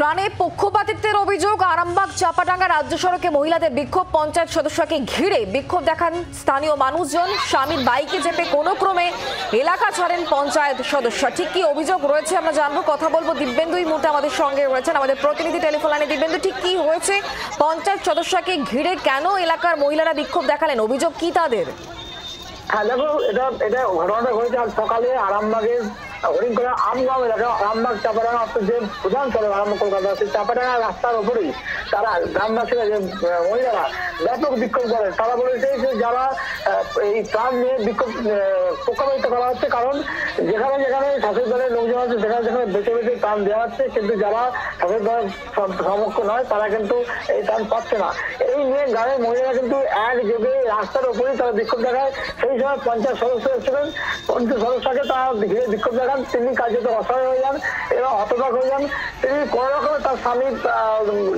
ত্রাণে পক্ষপাতিত্বের অভিযোগ। আরামবাগ চাপাডাঙ্গা রাজ্য সড়কে মহিলাদের বিক্ষোভ, পঞ্চায়েত সদস্যকে ঘিরে বিক্ষোভ দেখান স্থানীয় মানুষজন। স্বামীর বাইকে চেপে কোনো ক্রমে এলাকা ছাড়েন পঞ্চায়েত সদস্য। ঠিক কি অভিযোগ রয়েছে আমরা জানবো, কথা বলবো। দিব্যেন্দু এই মুহূর্তে আমাদের সঙ্গে রয়েছেন, আমাদের প্রতিনিধি টেলিফোন লাইনে। দিব্যেন্দু, ঠিক কি হয়েছে? পঞ্চায়েত সদস্যকে ঘিরে কেন এলাকার মহিলারা বিক্ষোভ দেখালেন? অভিযোগ কি তাদের? হ্যাঁ দেখো, এটা ঘটনাটা হয়েছে আজ সকালে আরামবাগের হরিণখোলা আমগাঁও এলাকা। আরামবাগ চাপাডাঙ্গা যে প্রধান সড়ক আরামবাগ কলকাতা, সেই চাপাডাঙ্গা রাস্তার ওপরেই তারা গ্রামবাসীরা যে মহিলারা ব্যাপক বিক্ষোভ করে। তারা বলেছে যে যারা এই ত্রাণ নিয়ে বিক্ষোভ পক্ষপাতিত্ব করা হচ্ছে, কারণ যেখানে যেখানে শাসক দলের লোকজন আছে সেখানে যেখানে বেছে বেছে ত্রাণ দেওয়া হচ্ছে, কিন্তু যারা শাসক দলের সমক্ষ নয় তারা কিন্তু এই ত্রাণ পাচ্ছে না। এই নিয়ে গ্রামের মহিলারা কিন্তু একযোগে রাস্তার ওপরেই তারা বিক্ষোভ দেখায়। সেই সময় পঞ্চায়েত সদস্য এসেছিলেন, পঞ্চায়েত সদস্যকে তারা ঘিরে বিক্ষোভ দেখান। তিনি কার্যত অসহায় হয়ে যান এবং হতবাক হয়ে যান। তিনি কোনো রকমে তার স্বামী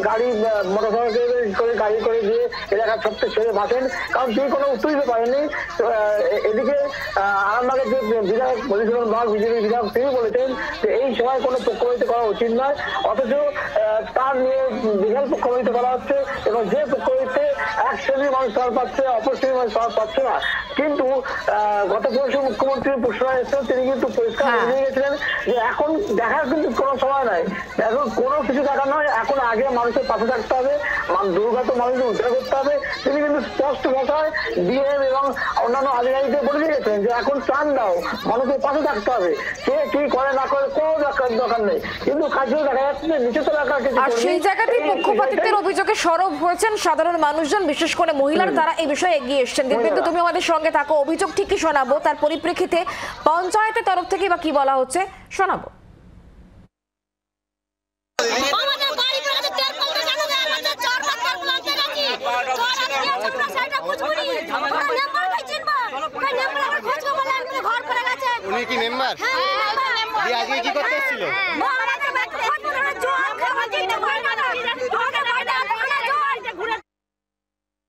গাড়ি মোটরসাইকেল করে গাড়ি করে দিয়ে এলাকার সবচেয়ে ছেড়ে বাঁচেন, কারণ তিনি কোনো উত্তর দিতে পারেননি। এদিকে আরামবাগের যে বিধায়ক মধুসূদন বাগ, বিজেপি বিধায়ক, তিনি বলেছেন যে এই সময় কোনো পক্ষপাতিত্ব করা উচিত নয়, অথচ তার নিয়ে বিশাল পক্ষপাতিত্ব করা হচ্ছে এবং যে পক্ষপাতিত্বে এক শ্রেণীর মানুষ তার পাচ্ছে, অপর শ্রেণীর মানুষ তার পাচ্ছে না। কিন্তু গত পরশু মুখ্যমন্ত্রী পুষ্পরাজ এসেছেন, তিনি কিন্তু পরিষ্কার বলে গেছিলেন যে এখন দেখার কিন্তু কোনো সময় নাই, এখন কোনো কিছু দেখা নয়, এখন আগে মানুষের পাশে থাকতে হবে, দুর্গত মানুষকে উদ্ধার করতে হবে। তিনি কিন্তু স্পষ্ট ভাষায় ডিএম এবং অন্যান্য আধিকারিকদের বলে দিয়েছেন যে এখন ত্রাণ দাও, মানুষের পাশে থাকতে হবে। কে কি করে না করে কোনো দরকার নেই, কিন্তু কাজেও দেখা যাচ্ছে যে নিচেতলা আর সেই জায়গাতেই পক্ষপাতিত্বের অভিযোগে সরব হয়েছেন সাধারণ মানুষজন, বিশেষ করে মহিলারা। তারা এই বিষয়ে এগিয়ে এসছেন। দিব্যেন্দু, তুমি আমাদের সঙ্গে থাকো, অভিযোগ ঠিকই শোনাবো, তার পরিপ্রেক্ষিতে পঞ্চায়েতের তরফ থেকে বা কি বলা হচ্ছে শোনাবো। উনি কি মেম্বার? আজকে কি করতে এসেছিল?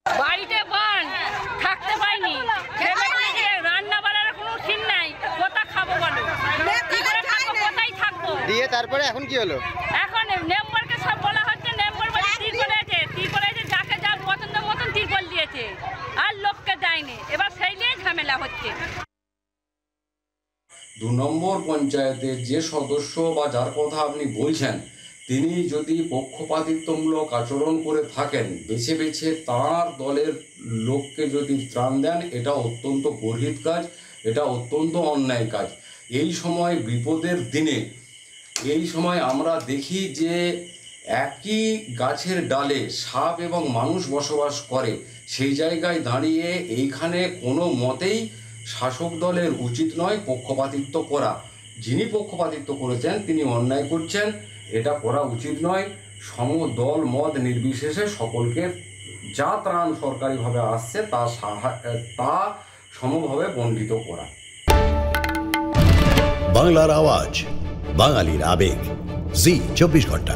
বাড়িতে বান থাকতে পাইনি, রান্না বাড়ার কোনো ঠিক নাই, কোথা খাবো বলো, কোথায় থাকবো দিয়ে তারপরে এখন কি হলো? এখন মেম্বারকে সব বলা হচ্ছে, মেম্বার বলে তিরপলেছে, যাকে যার পছন্দ মতন তিরপল দিয়েছে, আর লোককে দেয়নি। এবার সেই নিয়ে ঝামেলা হচ্ছে। 2 নম্বর পঞ্চায়েতের যে সদস্য বা যার কথা আপনি বলছেন, তিনি যদি পক্ষপাতিত্বমূলক আচরণ করে থাকেন, বেছে বেছে তার দলের লোককে যদি ত্রাণ দেন, এটা অত্যন্ত গর্হিত কাজ, এটা অত্যন্ত অন্যায় কাজ। এই সময় বিপদের দিনে এই সময় আমরা দেখি যে একই গাছের ডালে সাপ এবং মানুষ বসবাস করে, সেই জায়গায় দাঁড়িয়ে এইখানে কোনো মতেই শাসক দলের উচিত নয় পক্ষপাতিত্ব করা। যিনি পক্ষপাতিত্ব করেছেন তিনি অন্যায় করছেন, এটা করা উচিত নয়। সমদল মত নির্বিশেষে সকলকে যা ত্রাণ সরকারিভাবে আসছে তা সমভাবে বণ্টিত করা। বাংলার আওয়াজ, বাঙালির আবেগ, জি 24 ঘন্টা।